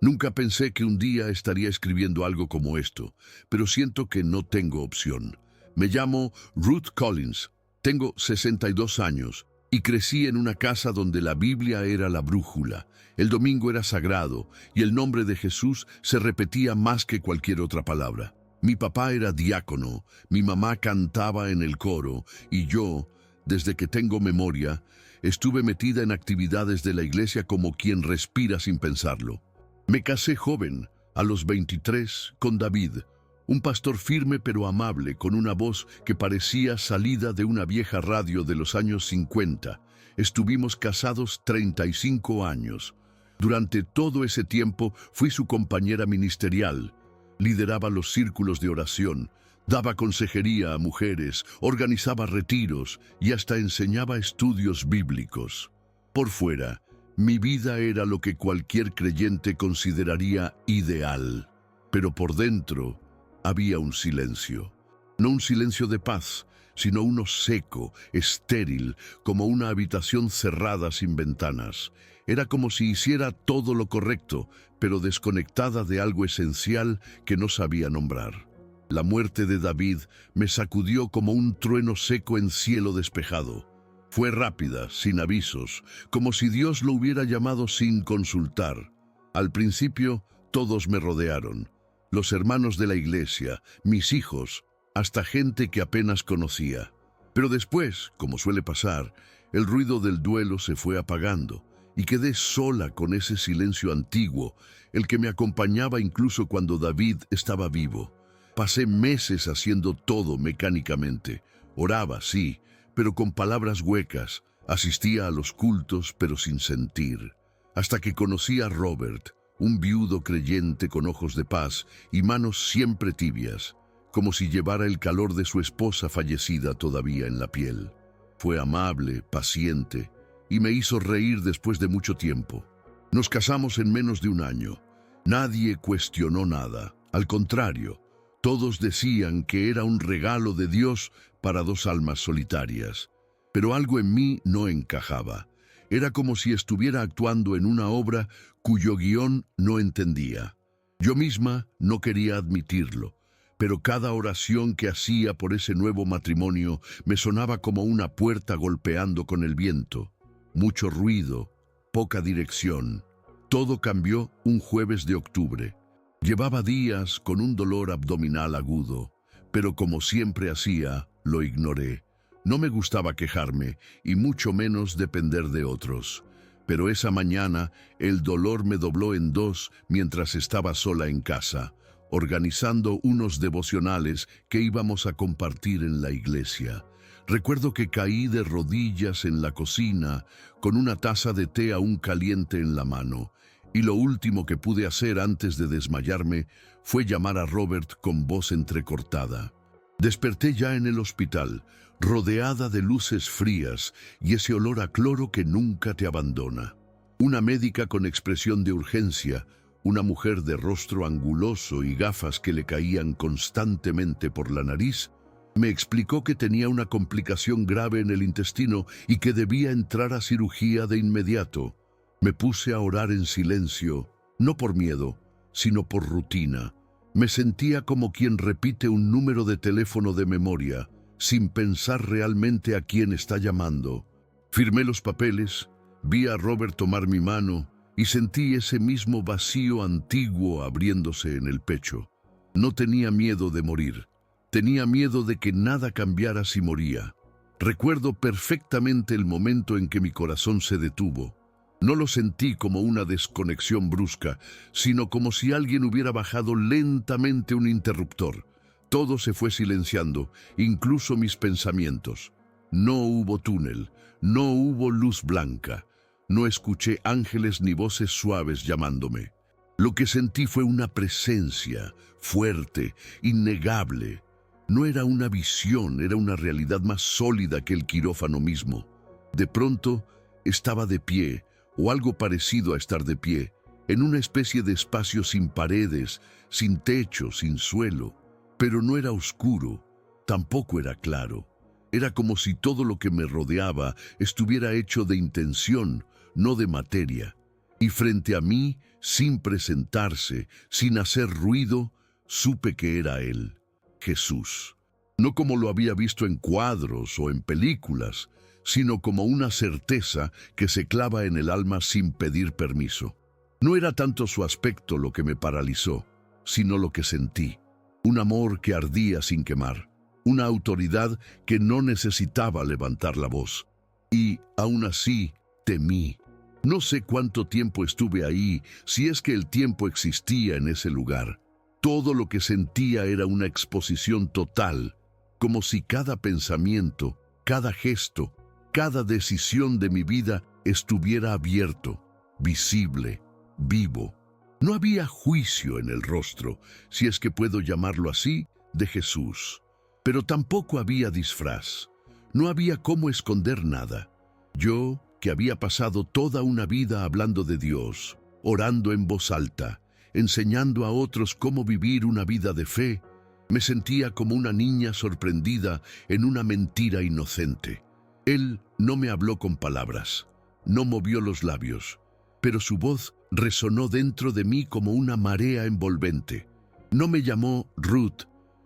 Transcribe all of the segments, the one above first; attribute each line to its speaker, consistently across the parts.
Speaker 1: Nunca pensé que un día estaría escribiendo algo como esto, pero siento que no tengo opción. Me llamo Ruth Collins, tengo 62 años y crecí en una casa donde la Biblia era la brújula, el domingo era sagrado y el nombre de Jesús se repetía más que cualquier otra palabra. Mi papá era diácono, mi mamá cantaba en el coro y yo, desde que tengo memoria, estuve metida en actividades de la iglesia como quien respira sin pensarlo. Me casé joven, a los 23, con David, un pastor firme pero amable, con una voz que parecía salida de una vieja radio de los años 50. Estuvimos casados 35 años. Durante todo ese tiempo fui su compañera ministerial. Lideraba los círculos de oración, daba consejería a mujeres, organizaba retiros y hasta enseñaba estudios bíblicos. Por fuera, mi vida era lo que cualquier creyente consideraría ideal, pero por dentro había un silencio. No un silencio de paz, sino uno seco, estéril, como una habitación cerrada sin ventanas. Era como si hiciera todo lo correcto, pero desconectada de algo esencial que no sabía nombrar. La muerte de David me sacudió como un trueno seco en cielo despejado. Fue rápida, sin avisos, como si Dios lo hubiera llamado sin consultar. Al principio, todos me rodearon. Los hermanos de la iglesia, mis hijos, hasta gente que apenas conocía. Pero después, como suele pasar, el ruido del duelo se fue apagando y quedé sola con ese silencio antiguo, el que me acompañaba incluso cuando David estaba vivo. Pasé meses haciendo todo mecánicamente. Oraba, sí, pero con palabras huecas. Asistía a los cultos, pero sin sentir. Hasta que conocí a Robert, un viudo creyente con ojos de paz y manos siempre tibias, como si llevara el calor de su esposa fallecida todavía en la piel. Fue amable, paciente, y me hizo reír después de mucho tiempo. Nos casamos en menos de un año. Nadie cuestionó nada. Al contrario, todos decían que era un regalo de Dios para dos almas solitarias. Pero algo en mí no encajaba. Era como si estuviera actuando en una obra cuyo guión no entendía. Yo misma no quería admitirlo, pero cada oración que hacía por ese nuevo matrimonio me sonaba como una puerta golpeando con el viento. Mucho ruido, poca dirección. Todo cambió un jueves de octubre. Llevaba días con un dolor abdominal agudo, pero como siempre hacía, lo ignoré. No me gustaba quejarme, y mucho menos depender de otros. Pero esa mañana el dolor me dobló en dos mientras estaba sola en casa, organizando unos devocionales que íbamos a compartir en la iglesia. Recuerdo que caí de rodillas en la cocina, con una taza de té aún caliente en la mano, y lo último que pude hacer antes de desmayarme fue llamar a Robert con voz entrecortada. Desperté ya en el hospital, rodeada de luces frías y ese olor a cloro que nunca te abandona. Una médica con expresión de urgencia, una mujer de rostro anguloso y gafas que le caían constantemente por la nariz, me explicó que tenía una complicación grave en el intestino y que debía entrar a cirugía de inmediato. Me puse a orar en silencio, no por miedo, sino por rutina. Me sentía como quien repite un número de teléfono de memoria, sin pensar realmente a quién está llamando. Firmé los papeles, vi a Robert tomar mi mano y sentí ese mismo vacío antiguo abriéndose en el pecho. No tenía miedo de morir. Tenía miedo de que nada cambiara si moría. Recuerdo perfectamente el momento en que mi corazón se detuvo. No lo sentí como una desconexión brusca, sino como si alguien hubiera bajado lentamente un interruptor. Todo se fue silenciando, incluso mis pensamientos. No hubo túnel, no hubo luz blanca. No escuché ángeles ni voces suaves llamándome. Lo que sentí fue una presencia fuerte, innegable. No era una visión, era una realidad más sólida que el quirófano mismo. De pronto, estaba de pie, o algo parecido a estar de pie, en una especie de espacio sin paredes, sin techo, sin suelo. Pero no era oscuro, tampoco era claro. Era como si todo lo que me rodeaba estuviera hecho de intención, no de materia. y frente a mí, sin presentarse, sin hacer ruido, supe que era Él, Jesús. No como lo había visto en cuadros o en películas, sino como una certeza que se clava en el alma sin pedir permiso. No era tanto su aspecto lo que me paralizó, sino lo que sentí. Un amor que ardía sin quemar, una autoridad que no necesitaba levantar la voz. Y, aún así, temí. No sé cuánto tiempo estuve ahí, si es que el tiempo existía en ese lugar. Todo lo que sentía era una exposición total, como si cada pensamiento, cada gesto, cada decisión de mi vida estuviera abierto, visible, vivo. No había juicio en el rostro, si es que puedo llamarlo así, de Jesús. Pero tampoco había disfraz. No había cómo esconder nada. Yo, que había pasado toda una vida hablando de Dios, orando en voz alta, enseñando a otros cómo vivir una vida de fe, me sentía como una niña sorprendida en una mentira inocente. Él no me habló con palabras, no movió los labios, pero su voz resonó dentro de mí como una marea envolvente. No me llamó Ruth,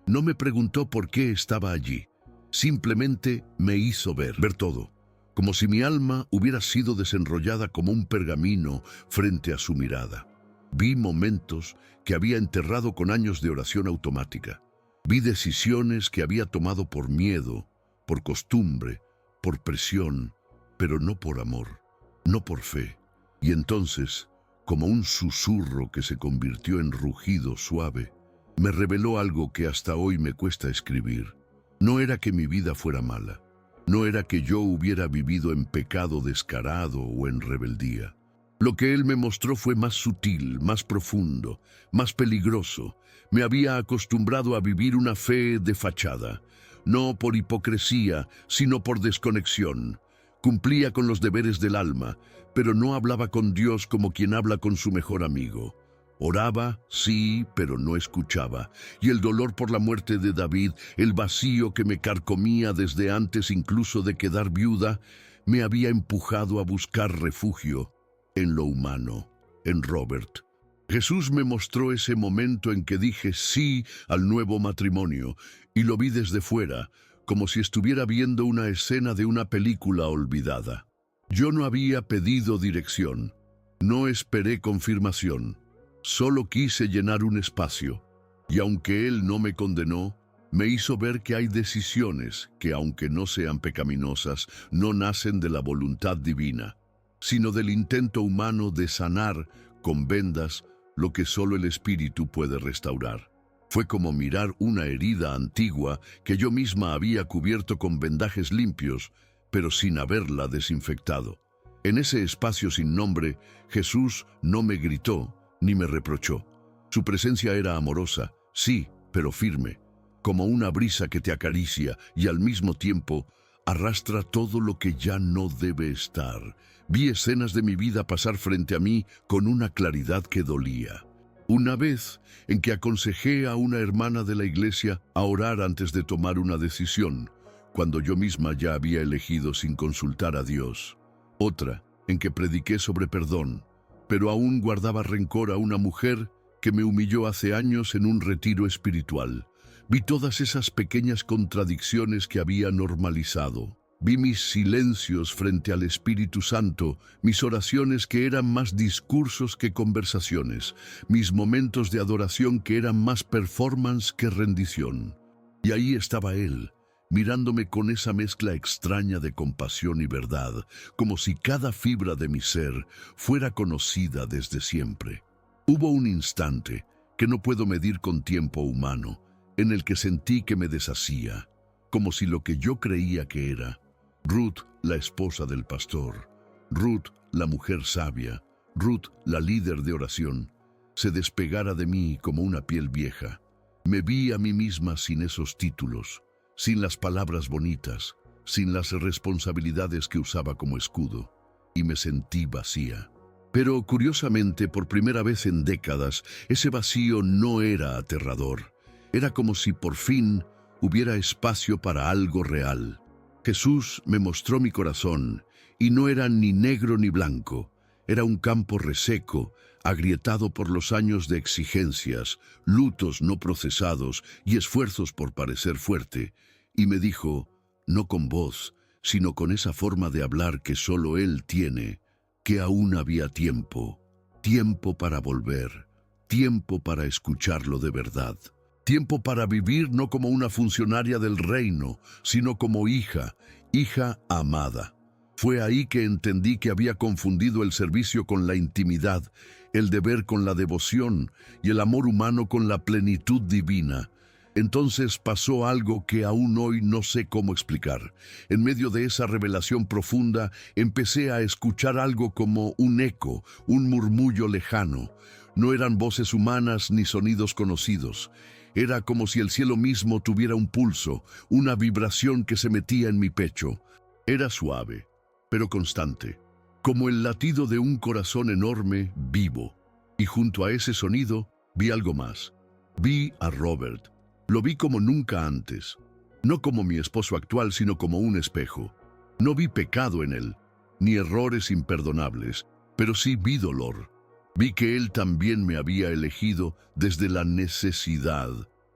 Speaker 1: no me preguntó por qué estaba allí. Simplemente me hizo ver todo, como si mi alma hubiera sido desenrollada como un pergamino frente a su mirada. Vi momentos que había enterrado con años de oración automática. Vi decisiones que había tomado por miedo, por costumbre, por presión, pero no por amor, no por fe. Y entonces, como un susurro que se convirtió en rugido suave, me reveló algo que hasta hoy me cuesta escribir. No era que mi vida fuera mala, no era que yo hubiera vivido en pecado descarado o en rebeldía. Lo que él me mostró fue más sutil, más profundo, más peligroso. Me había acostumbrado a vivir una fe de fachada, no por hipocresía, sino por desconexión. Cumplía con los deberes del alma, pero no hablaba con Dios como quien habla con su mejor amigo. Oraba, sí, pero no escuchaba, y el dolor por la muerte de David, el vacío que me carcomía desde antes incluso de quedar viuda, me había empujado a buscar refugio en lo humano, en Robert. Jesús me mostró ese momento en que dije sí al nuevo matrimonio, y lo vi desde fuera, como si estuviera viendo una escena de una película olvidada. Yo no había pedido dirección, no esperé confirmación, solo quise llenar un espacio, y aunque Él no me condenó, me hizo ver que hay decisiones que, aunque no sean pecaminosas, no nacen de la voluntad divina, sino del intento humano de sanar con vendas lo que solo el Espíritu puede restaurar. Fue como mirar una herida antigua que yo misma había cubierto con vendajes limpios, pero sin haberla desinfectado. En ese espacio sin nombre, Jesús no me gritó ni me reprochó. Su presencia era amorosa, sí, pero firme, como una brisa que te acaricia y al mismo tiempo arrastra todo lo que ya no debe estar. Vi escenas de mi vida pasar frente a mí con una claridad que dolía. Una vez en que aconsejé a una hermana de la iglesia a orar antes de tomar una decisión, cuando yo misma ya había elegido sin consultar a Dios. Otra en que prediqué sobre perdón, pero aún guardaba rencor a una mujer que me humilló hace años en un retiro espiritual. Vi todas esas pequeñas contradicciones que había normalizado. Vi mis silencios frente al Espíritu Santo, mis oraciones que eran más discursos que conversaciones, mis momentos de adoración que eran más performance que rendición. Y ahí estaba Él, mirándome con esa mezcla extraña de compasión y verdad, como si cada fibra de mi ser fuera conocida desde siempre. Hubo un instante, que no puedo medir con tiempo humano, en el que sentí que me deshacía, como si lo que yo creía que era, Ruth, la esposa del pastor, Ruth, la mujer sabia, Ruth, la líder de oración, se despegara de mí como una piel vieja. Me vi a mí misma sin esos títulos, sin las palabras bonitas, sin las responsabilidades que usaba como escudo, y me sentí vacía. Pero curiosamente, por primera vez en décadas, ese vacío no era aterrador. Era como si por fin hubiera espacio para algo real. Jesús me mostró mi corazón, y no era ni negro ni blanco. Era un campo reseco, agrietado por los años de exigencias, lutos no procesados y esfuerzos por parecer fuerte, y me dijo, no con voz, sino con esa forma de hablar que solo él tiene, que aún había tiempo, tiempo para volver, tiempo para escucharlo de verdad, tiempo para vivir no como una funcionaria del reino, sino como hija, hija amada. Fue ahí que entendí que había confundido el servicio con la intimidad, el deber con la devoción y el amor humano con la plenitud divina. Entonces pasó algo que aún hoy no sé cómo explicar. En medio de esa revelación profunda, empecé a escuchar algo como un eco, un murmullo lejano. No eran voces humanas ni sonidos conocidos. Era como si el cielo mismo tuviera un pulso, una vibración que se metía en mi pecho. Era suave, pero constante, como el latido de un corazón enorme, vivo. Y junto a ese sonido, vi algo más. Vi a Robert. Lo vi como nunca antes. No como mi esposo actual, sino como un espejo. No vi pecado en él, ni errores imperdonables, pero sí vi dolor. Vi que él también me había elegido desde la necesidad,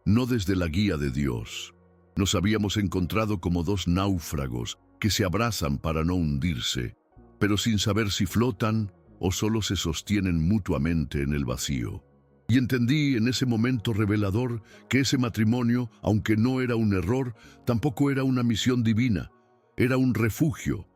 Speaker 1: no desde la guía de Dios. Nos habíamos encontrado como dos náufragos que se abrazan para no hundirse, pero sin saber si flotan o solo se sostienen mutuamente en el vacío. Y entendí en ese momento revelador que ese matrimonio, aunque no era un error, tampoco era una misión divina. Era un refugio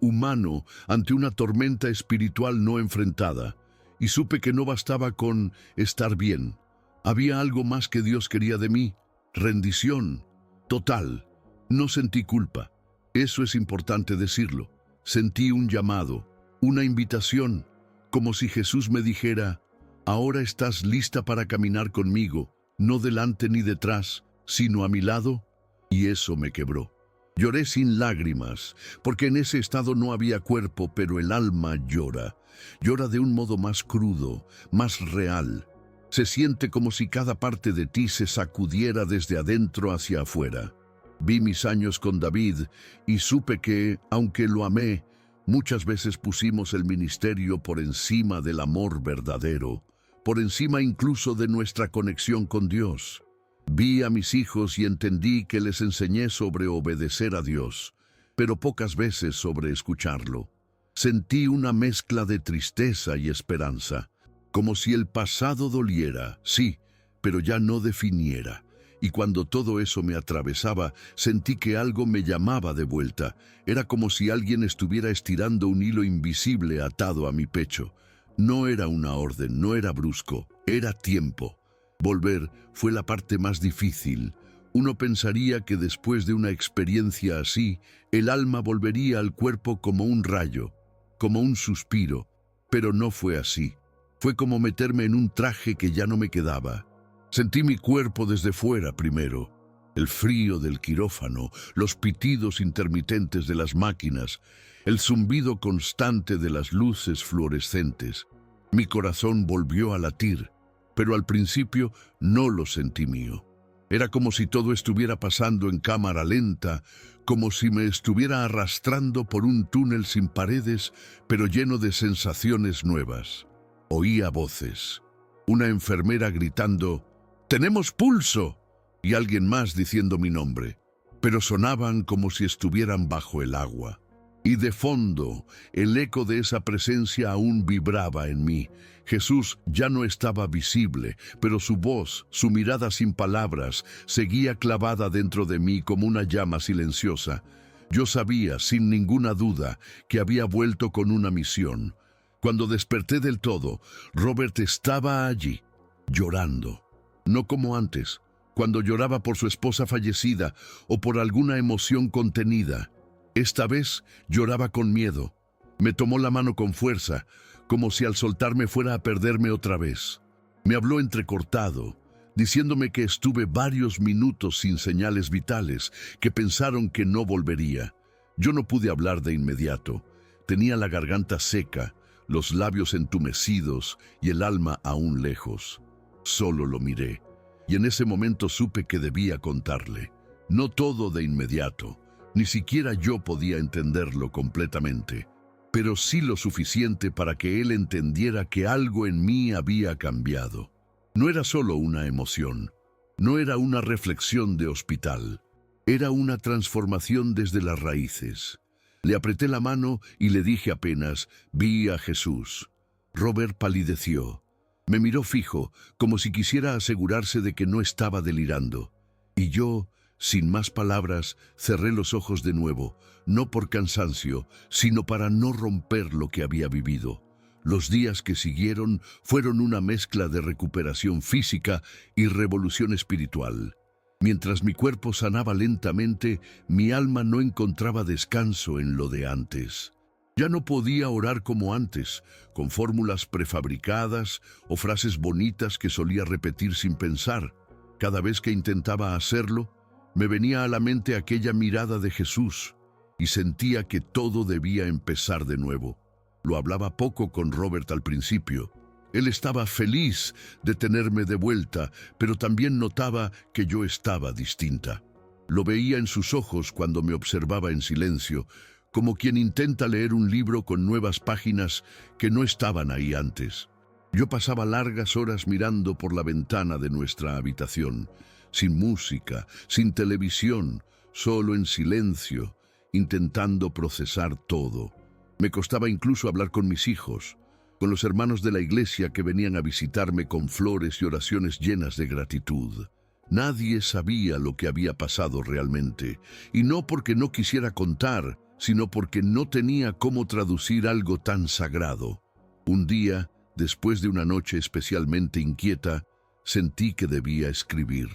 Speaker 1: humano ante una tormenta espiritual no enfrentada. Y supe que no bastaba con estar bien. Había algo más que Dios quería de mí, rendición total. No sentí culpa. Eso es importante decirlo. Sentí un llamado, una invitación, como si Jesús me dijera, ahora estás lista para caminar conmigo, no delante ni detrás, sino a mi lado. Y eso me quebró. Lloré sin lágrimas, porque en ese estado no había cuerpo, pero el alma llora. Llora de un modo más crudo, más real. Se siente como si cada parte de ti se sacudiera desde adentro hacia afuera. Vi mis años con David y supe que, aunque lo amé, muchas veces pusimos el ministerio por encima del amor verdadero, por encima incluso de nuestra conexión con Dios. Vi a mis hijos y entendí que les enseñé sobre obedecer a Dios, pero pocas veces sobre escucharlo. Sentí una mezcla de tristeza y esperanza, como si el pasado doliera, sí, pero ya no definiera. Y cuando todo eso me atravesaba, sentí que algo me llamaba de vuelta. Era como si alguien estuviera estirando un hilo invisible atado a mi pecho. No era una orden, no era brusco, era tiempo. Volver fue la parte más difícil. Uno pensaría que después de una experiencia así, el alma volvería al cuerpo como un rayo, como un suspiro, pero no fue así. Fue como meterme en un traje que ya no me quedaba. Sentí mi cuerpo desde fuera primero, el frío del quirófano, los pitidos intermitentes de las máquinas, el zumbido constante de las luces fluorescentes. Mi corazón volvió a latir, pero al principio no lo sentí mío. Era como si todo estuviera pasando en cámara lenta, como si me estuviera arrastrando por un túnel sin paredes, pero lleno de sensaciones nuevas. Oía voces, una enfermera gritando, «¡Tenemos pulso!» y alguien más diciendo mi nombre, pero sonaban como si estuvieran bajo el agua. Y de fondo, el eco de esa presencia aún vibraba en mí. Jesús ya no estaba visible, pero su voz, su mirada sin palabras, seguía clavada dentro de mí como una llama silenciosa. Yo sabía, sin ninguna duda, que había vuelto con una misión. Cuando desperté del todo, Robert estaba allí, llorando. No como antes, cuando lloraba por su esposa fallecida o por alguna emoción contenida. Esta vez lloraba con miedo. Me tomó la mano con fuerza, como si al soltarme fuera a perderme otra vez. Me habló entrecortado, diciéndome que estuve varios minutos sin señales vitales, que pensaron que no volvería. Yo no pude hablar de inmediato. Tenía la garganta seca, los labios entumecidos y el alma aún lejos. Solo lo miré, y en ese momento supe que debía contarle. No todo de inmediato, ni siquiera yo podía entenderlo completamente. pero sí lo suficiente para que él entendiera que algo en mí había cambiado. No era solo una emoción, no era una reflexión de hospital, era una transformación desde las raíces. Le apreté la mano y le dije apenas, vi a Jesús. Robert palideció. Me miró fijo, como si quisiera asegurarse de que no estaba delirando. Y yo, sin más palabras, cerré los ojos de nuevo, no por cansancio, sino para no romper lo que había vivido. Los días que siguieron fueron una mezcla de recuperación física y revolución espiritual. Mientras mi cuerpo sanaba lentamente, mi alma no encontraba descanso en lo de antes. Ya no podía orar como antes, con fórmulas prefabricadas o frases bonitas que solía repetir sin pensar. Cada vez que intentaba hacerlo, me venía a la mente aquella mirada de Jesús y sentía que todo debía empezar de nuevo. Lo hablaba poco con Robert al principio. Él estaba feliz de tenerme de vuelta, pero también notaba que yo estaba distinta. Lo veía en sus ojos cuando me observaba en silencio, como quien intenta leer un libro con nuevas páginas que no estaban ahí antes. Yo pasaba largas horas mirando por la ventana de nuestra habitación, sin música, sin televisión, solo en silencio, intentando procesar todo. Me costaba incluso hablar con mis hijos, con los hermanos de la iglesia que venían a visitarme con flores y oraciones llenas de gratitud. Nadie sabía lo que había pasado realmente, y no porque no quisiera contar, sino porque no tenía cómo traducir algo tan sagrado. Un día, después de una noche especialmente inquieta, sentí que debía escribir.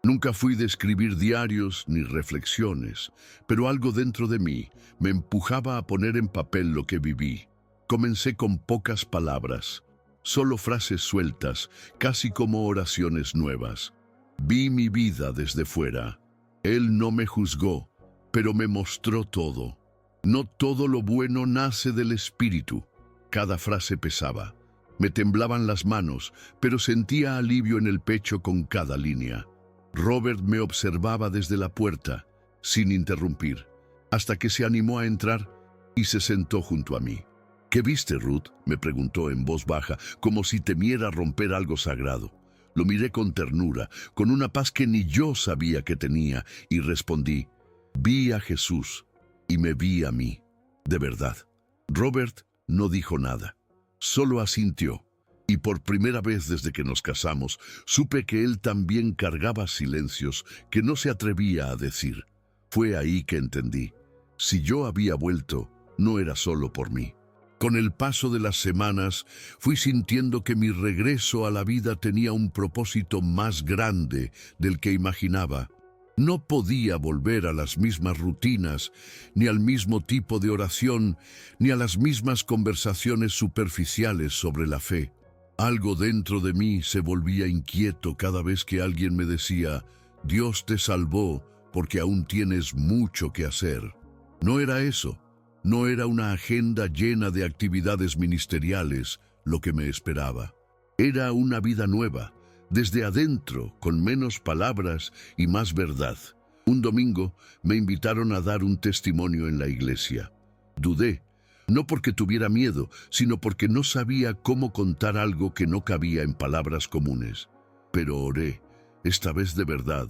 Speaker 1: Nunca fui de escribir diarios ni reflexiones, pero algo dentro de mí me empujaba a poner en papel lo que viví. Comencé con pocas palabras, solo frases sueltas, casi como oraciones nuevas. Vi mi vida desde fuera. Él no me juzgó, pero me mostró todo. No todo lo bueno nace del espíritu. Cada frase pesaba. Me temblaban las manos, pero sentía alivio en el pecho con cada línea. Robert me observaba desde la puerta, sin interrumpir, hasta que se animó a entrar y se sentó junto a mí. ¿Qué viste, Ruth?, me preguntó en voz baja, como si temiera romper algo sagrado. Lo miré con ternura, con una paz que ni yo sabía que tenía, y respondí, vi a Jesús y me vi a mí, de verdad. Robert no dijo nada, solo asintió, y por primera vez desde que nos casamos, supe que él también cargaba silencios que no se atrevía a decir. Fue ahí que entendí, si yo había vuelto, no era solo por mí. Con el paso de las semanas, fui sintiendo que mi regreso a la vida tenía un propósito más grande del que imaginaba. No podía volver a las mismas rutinas, ni al mismo tipo de oración, ni a las mismas conversaciones superficiales sobre la fe. Algo dentro de mí se volvía inquieto cada vez que alguien me decía, Dios te salvó porque aún tienes mucho que hacer. No era eso. No era una agenda llena de actividades ministeriales lo que me esperaba. Era una vida nueva, desde adentro, con menos palabras y más verdad. Un domingo me invitaron a dar un testimonio en la iglesia. Dudé, no porque tuviera miedo, sino porque no sabía cómo contar algo que no cabía en palabras comunes. Pero oré, esta vez de verdad.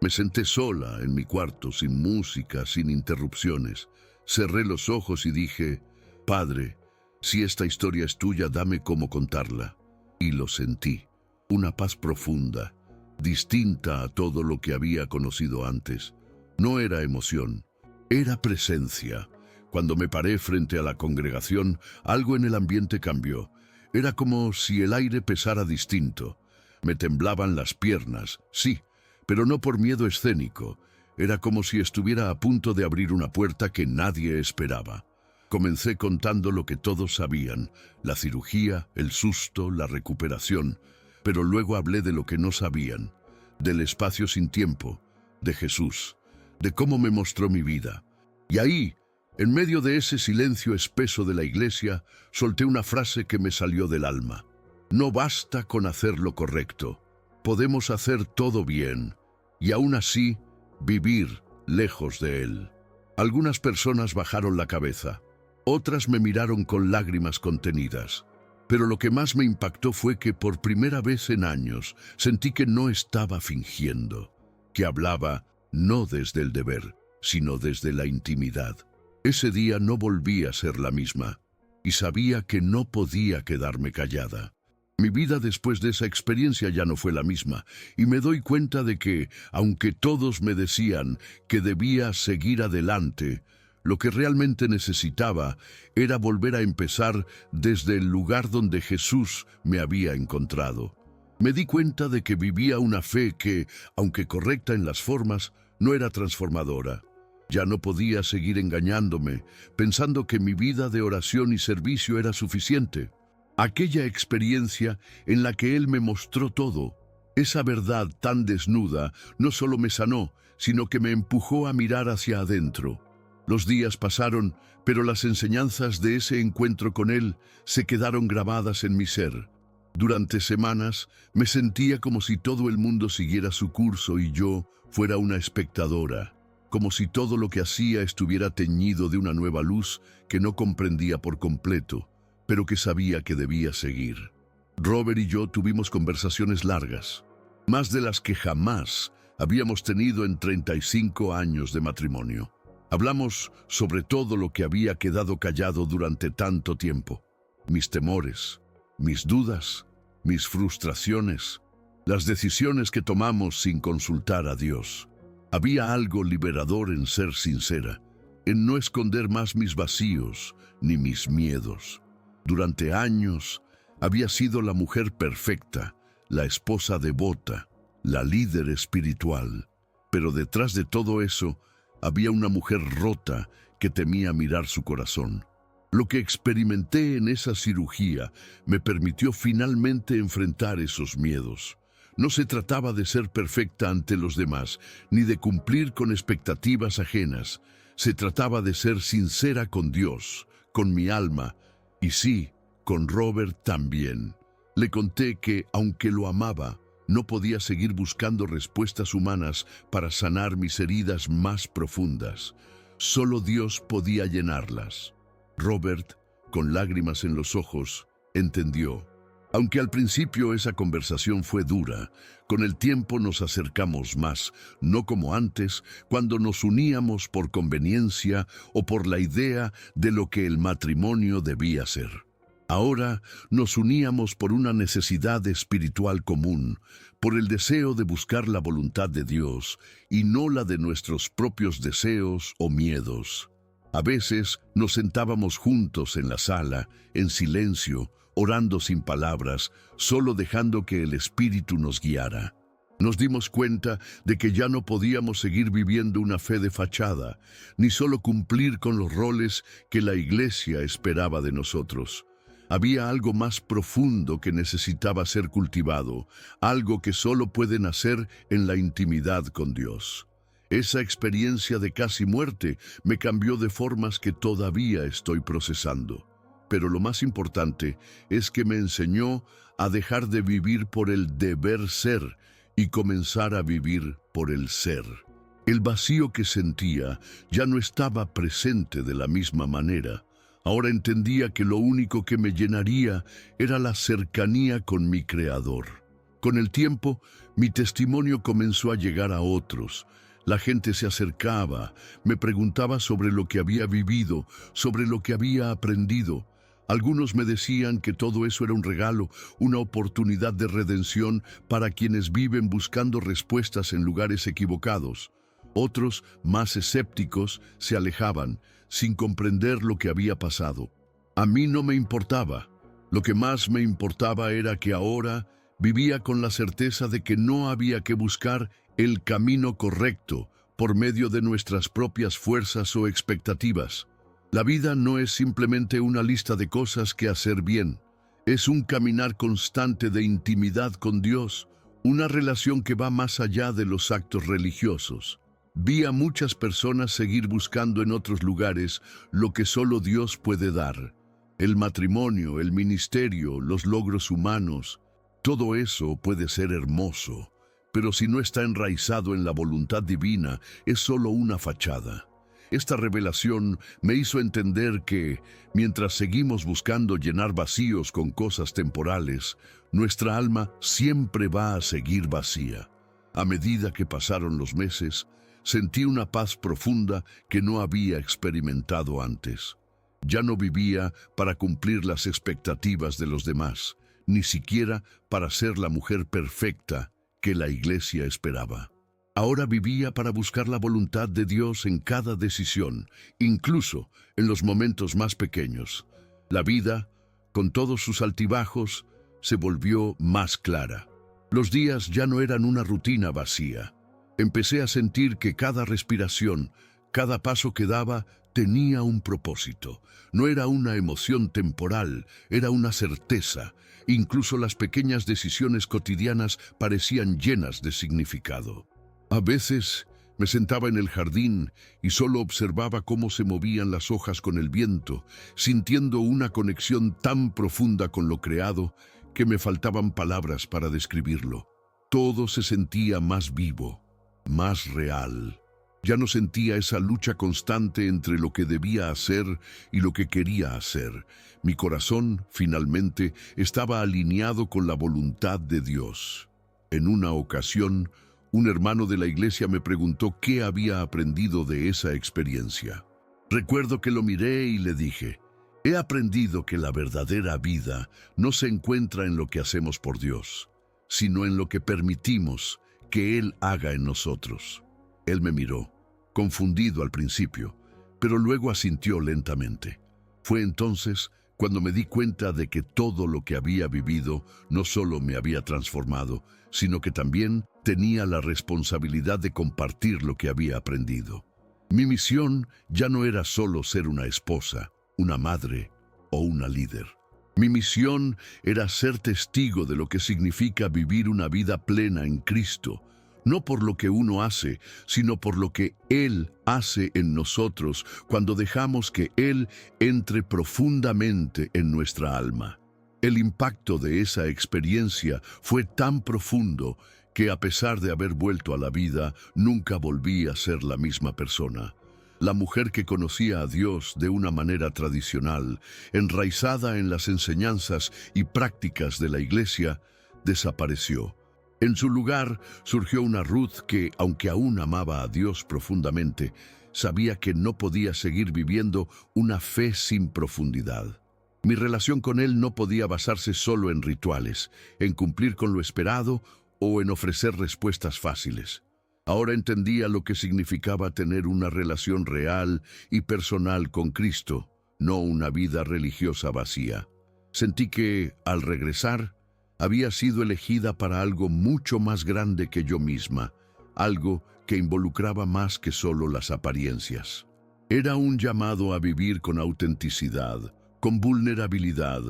Speaker 1: Me senté sola en mi cuarto, sin música, sin interrupciones. Cerré los ojos y dije, Padre, si esta historia es tuya, dame cómo contarla. Y lo sentí, una paz profunda, distinta a todo lo que había conocido antes. No era emoción, era presencia. Cuando me paré frente a la congregación, algo en el ambiente cambió. Era como si el aire pesara distinto. Me temblaban las piernas, sí, pero no por miedo escénico. Era como si estuviera a punto de abrir una puerta que nadie esperaba. Comencé contando lo que todos sabían, la cirugía, el susto, la recuperación, pero luego hablé de lo que no sabían, del espacio sin tiempo, de Jesús, de cómo me mostró mi vida. Y ahí, en medio de ese silencio espeso de la iglesia, solté una frase que me salió del alma. No basta con hacer lo correcto, podemos hacer todo bien, y aún así, vivir lejos de Él. Algunas personas bajaron la cabeza. Otras me miraron con lágrimas contenidas. Pero lo que más me impactó fue que por primera vez en años sentí que no estaba fingiendo, que hablaba no desde el deber, sino desde la intimidad. Ese día no volví a ser la misma, y sabía que no podía quedarme callada. Mi vida después de esa experiencia ya no fue la misma, y me doy cuenta de que, aunque todos me decían que debía seguir adelante, lo que realmente necesitaba era volver a empezar desde el lugar donde Jesús me había encontrado. Me di cuenta de que vivía una fe que, aunque correcta en las formas, no era transformadora. Ya no podía seguir engañándome, pensando que mi vida de oración y servicio era suficiente. Aquella experiencia en la que Él me mostró todo, esa verdad tan desnuda, no solo me sanó, sino que me empujó a mirar hacia adentro. Los días pasaron, pero las enseñanzas de ese encuentro con Él se quedaron grabadas en mi ser. Durante semanas me sentía como si todo el mundo siguiera su curso y yo fuera una espectadora, como si todo lo que hacía estuviera teñido de una nueva luz que no comprendía por completo, pero que sabía que debía seguir. Robert y yo tuvimos conversaciones largas, más de las que jamás habíamos tenido en 35 años de matrimonio. Hablamos sobre todo lo que había quedado callado durante tanto tiempo. Mis temores, mis dudas, mis frustraciones, las decisiones que tomamos sin consultar a Dios. Había algo liberador en ser sincera, en no esconder más mis vacíos ni mis miedos. Durante años había sido la mujer perfecta, la esposa devota, la líder espiritual. Pero detrás de todo eso, había una mujer rota que temía mirar su corazón. Lo que experimenté en esa cirugía me permitió finalmente enfrentar esos miedos. No se trataba de ser perfecta ante los demás, ni de cumplir con expectativas ajenas. Se trataba de ser sincera con Dios, con mi alma, y sí, con Robert también. Le conté que, aunque lo amaba, no podía seguir buscando respuestas humanas para sanar mis heridas más profundas. Solo Dios podía llenarlas. Robert, con lágrimas en los ojos, entendió. Aunque al principio esa conversación fue dura, con el tiempo nos acercamos más, no como antes, cuando nos uníamos por conveniencia o por la idea de lo que el matrimonio debía ser. Ahora nos uníamos por una necesidad espiritual común, por el deseo de buscar la voluntad de Dios y no la de nuestros propios deseos o miedos. A veces nos sentábamos juntos en la sala, en silencio, orando sin palabras, solo dejando que el Espíritu nos guiara. Nos dimos cuenta de que ya no podíamos seguir viviendo una fe de fachada, ni solo cumplir con los roles que la Iglesia esperaba de nosotros. Había algo más profundo que necesitaba ser cultivado, algo que solo puede nacer en la intimidad con Dios. Esa experiencia de casi muerte me cambió de formas que todavía estoy procesando. Pero lo más importante es que me enseñó a dejar de vivir por el deber ser y comenzar a vivir por el ser. El vacío que sentía ya no estaba presente de la misma manera. Ahora entendía que lo único que me llenaría era la cercanía con mi Creador. Con el tiempo, mi testimonio comenzó a llegar a otros. La gente se acercaba, me preguntaba sobre lo que había vivido, sobre lo que había aprendido. Algunos me decían que todo eso era un regalo, una oportunidad de redención para quienes viven buscando respuestas en lugares equivocados. Otros, más escépticos, se alejaban, sin comprender lo que había pasado. A mí no me importaba. Lo que más me importaba era que ahora vivía con la certeza de que no había que buscar el camino correcto por medio de nuestras propias fuerzas o expectativas. La vida no es simplemente una lista de cosas que hacer bien. Es un caminar constante de intimidad con Dios, una relación que va más allá de los actos religiosos. Vi a muchas personas seguir buscando en otros lugares lo que solo Dios puede dar. El matrimonio, el ministerio, los logros humanos, todo eso puede ser hermoso, pero si no está enraizado en la voluntad divina, es solo una fachada. Esta revelación me hizo entender que, mientras seguimos buscando llenar vacíos con cosas temporales, nuestra alma siempre va a seguir vacía. A medida que pasaron los meses, sentí una paz profunda que no había experimentado antes. Ya no vivía para cumplir las expectativas de los demás, ni siquiera para ser la mujer perfecta que la iglesia esperaba. Ahora vivía para buscar la voluntad de Dios en cada decisión, incluso en los momentos más pequeños. La vida, con todos sus altibajos, se volvió más clara. Los días ya no eran una rutina vacía. Empecé a sentir que cada respiración, cada paso que daba, tenía un propósito. No era una emoción temporal, era una certeza. Incluso las pequeñas decisiones cotidianas parecían llenas de significado. A veces me sentaba en el jardín y solo observaba cómo se movían las hojas con el viento, sintiendo una conexión tan profunda con lo creado que me faltaban palabras para describirlo. Todo se sentía más vivo, más real. Ya no sentía esa lucha constante entre lo que debía hacer y lo que quería hacer. Mi corazón, finalmente, estaba alineado con la voluntad de Dios. En una ocasión, un hermano de la iglesia me preguntó qué había aprendido de esa experiencia. Recuerdo que lo miré y le dije, he aprendido que la verdadera vida no se encuentra en lo que hacemos por Dios, sino en lo que permitimos que Él haga en nosotros. Él me miró, confundido al principio, pero luego asintió lentamente. Fue entonces cuando me di cuenta de que todo lo que había vivido no solo me había transformado, sino que también tenía la responsabilidad de compartir lo que había aprendido. Mi misión ya no era solo ser una esposa, una madre o una líder. Mi misión era ser testigo de lo que significa vivir una vida plena en Cristo, no por lo que uno hace, sino por lo que Él hace en nosotros cuando dejamos que Él entre profundamente en nuestra alma. El impacto de esa experiencia fue tan profundo que, a pesar de haber vuelto a la vida, nunca volví a ser la misma persona. La mujer que conocía a Dios de una manera tradicional, enraizada en las enseñanzas y prácticas de la iglesia, desapareció. En su lugar surgió una Ruth que, aunque aún amaba a Dios profundamente, sabía que no podía seguir viviendo una fe sin profundidad. Mi relación con Él no podía basarse solo en rituales, en cumplir con lo esperado o en ofrecer respuestas fáciles. Ahora entendía lo que significaba tener una relación real y personal con Cristo, no una vida religiosa vacía. Sentí que, al regresar, había sido elegida para algo mucho más grande que yo misma, algo que involucraba más que solo las apariencias. Era un llamado a vivir con autenticidad, con vulnerabilidad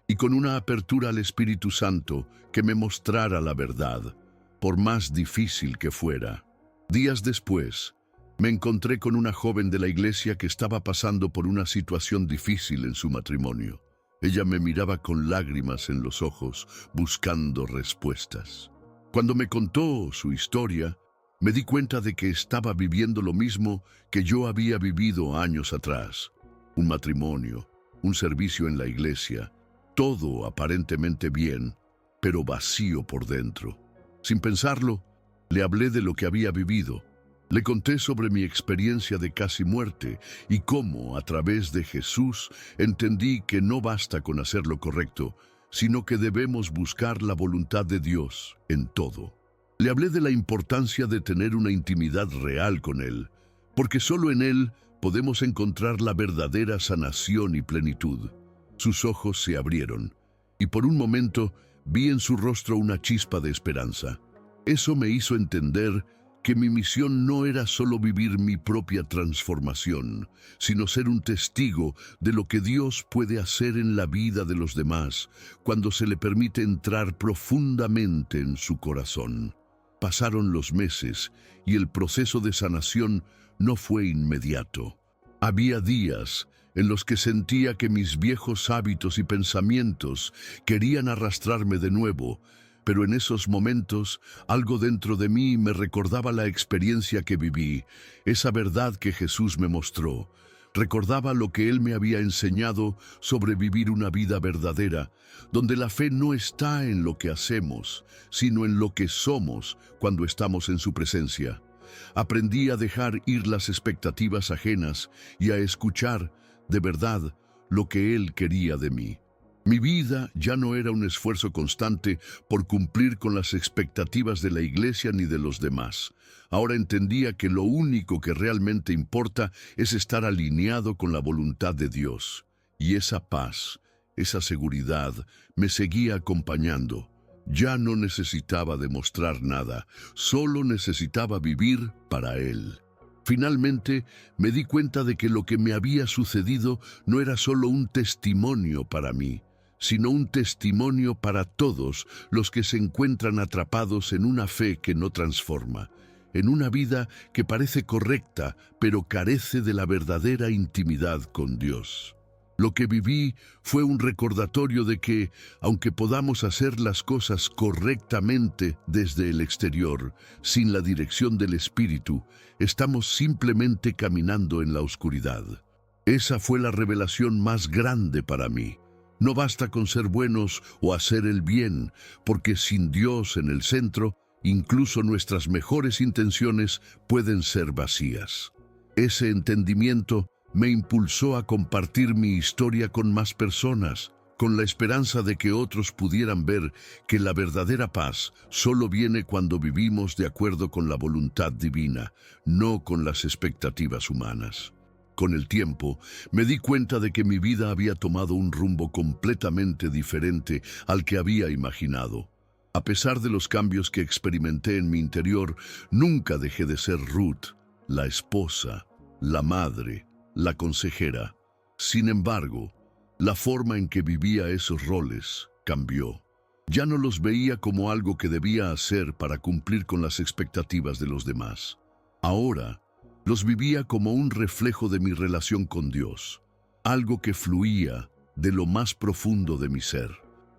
Speaker 1: y con una apertura al Espíritu Santo que me mostrara la verdad, por más difícil que fuera. Días después, me encontré con una joven de la iglesia que estaba pasando por una situación difícil en su matrimonio. Ella me miraba con lágrimas en los ojos, buscando respuestas. Cuando me contó su historia, me di cuenta de que estaba viviendo lo mismo que yo había vivido años atrás. Un matrimonio, un servicio en la iglesia, todo aparentemente bien, pero vacío por dentro. Sin pensarlo, le hablé de lo que había vivido. Le conté sobre mi experiencia de casi muerte y cómo, a través de Jesús, entendí que no basta con hacer lo correcto, sino que debemos buscar la voluntad de Dios en todo. Le hablé de la importancia de tener una intimidad real con Él, porque solo en Él podemos encontrar la verdadera sanación y plenitud. Sus ojos se abrieron, y por un momento vi en su rostro una chispa de esperanza. Eso me hizo entender que mi misión no era solo vivir mi propia transformación, sino ser un testigo de lo que Dios puede hacer en la vida de los demás cuando se le permite entrar profundamente en su corazón. Pasaron los meses y el proceso de sanación no fue inmediato. Había días en los que sentía que mis viejos hábitos y pensamientos querían arrastrarme de nuevo, Pero en esos momentos, algo dentro de mí me recordaba la experiencia que viví, esa verdad que Jesús me mostró. Recordaba lo que Él me había enseñado sobre vivir una vida verdadera, donde la fe no está en lo que hacemos, sino en lo que somos cuando estamos en su presencia. Aprendí a dejar ir las expectativas ajenas y a escuchar, de verdad, lo que Él quería de mí. Mi vida ya no era un esfuerzo constante por cumplir con las expectativas de la iglesia ni de los demás. Ahora entendía que lo único que realmente importa es estar alineado con la voluntad de Dios. Y esa paz, esa seguridad, me seguía acompañando. Ya no necesitaba demostrar nada, solo necesitaba vivir para Él. Finalmente, me di cuenta de que lo que me había sucedido no era solo un testimonio para mí, sino un testimonio para todos los que se encuentran atrapados en una fe que no transforma, en una vida que parece correcta, pero carece de la verdadera intimidad con Dios. Lo que viví fue un recordatorio de que, aunque podamos hacer las cosas correctamente desde el exterior, sin la dirección del Espíritu, estamos simplemente caminando en la oscuridad. Esa fue la revelación más grande para mí. No basta con ser buenos o hacer el bien, porque sin Dios en el centro, incluso nuestras mejores intenciones pueden ser vacías. Ese entendimiento me impulsó a compartir mi historia con más personas, con la esperanza de que otros pudieran ver que la verdadera paz solo viene cuando vivimos de acuerdo con la voluntad divina, no con las expectativas humanas. Con el tiempo, me di cuenta de que mi vida había tomado un rumbo completamente diferente al que había imaginado. A pesar de los cambios que experimenté en mi interior, nunca dejé de ser Ruth, la esposa, la madre, la consejera. Sin embargo, la forma en que vivía esos roles cambió. Ya no los veía como algo que debía hacer para cumplir con las expectativas de los demás. Ahora, los vivía como un reflejo de mi relación con Dios, algo que fluía de lo más profundo de mi ser.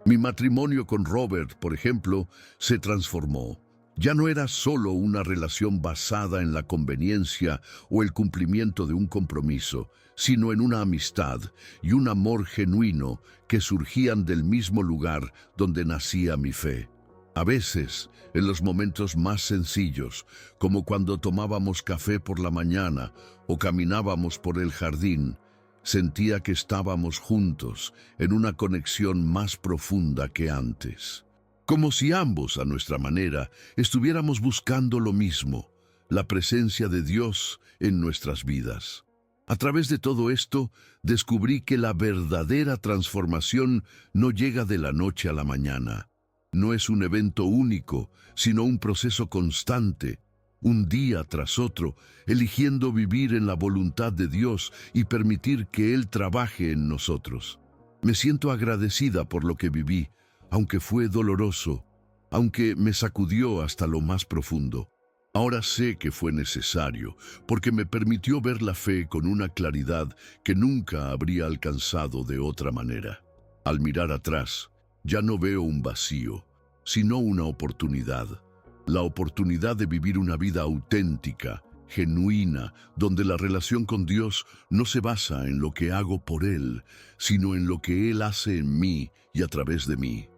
Speaker 1: Mi matrimonio con Robert, por ejemplo, se transformó. Ya no era solo una relación basada en la conveniencia o el cumplimiento de un compromiso, sino en una amistad y un amor genuino que surgían del mismo lugar donde nacía mi fe. A veces, en los momentos más sencillos, como cuando tomábamos café por la mañana o caminábamos por el jardín, sentía que estábamos juntos en una conexión más profunda que antes. Como si ambos, a nuestra manera, estuviéramos buscando lo mismo, la presencia de Dios en nuestras vidas. A través de todo esto, descubrí que la verdadera transformación no llega de la noche a la mañana. No es un evento único, sino un proceso constante, un día tras otro, eligiendo vivir en la voluntad de Dios y permitir que Él trabaje en nosotros. Me siento agradecida por lo que viví, aunque fue doloroso, aunque me sacudió hasta lo más profundo. Ahora sé que fue necesario, porque me permitió ver la fe con una claridad que nunca habría alcanzado de otra manera. Al mirar atrás, ya no veo un vacío, sino una oportunidad. La oportunidad de vivir una vida auténtica, genuina, donde la relación con Dios no se basa en lo que hago por Él, sino en lo que Él hace en mí y a través de mí.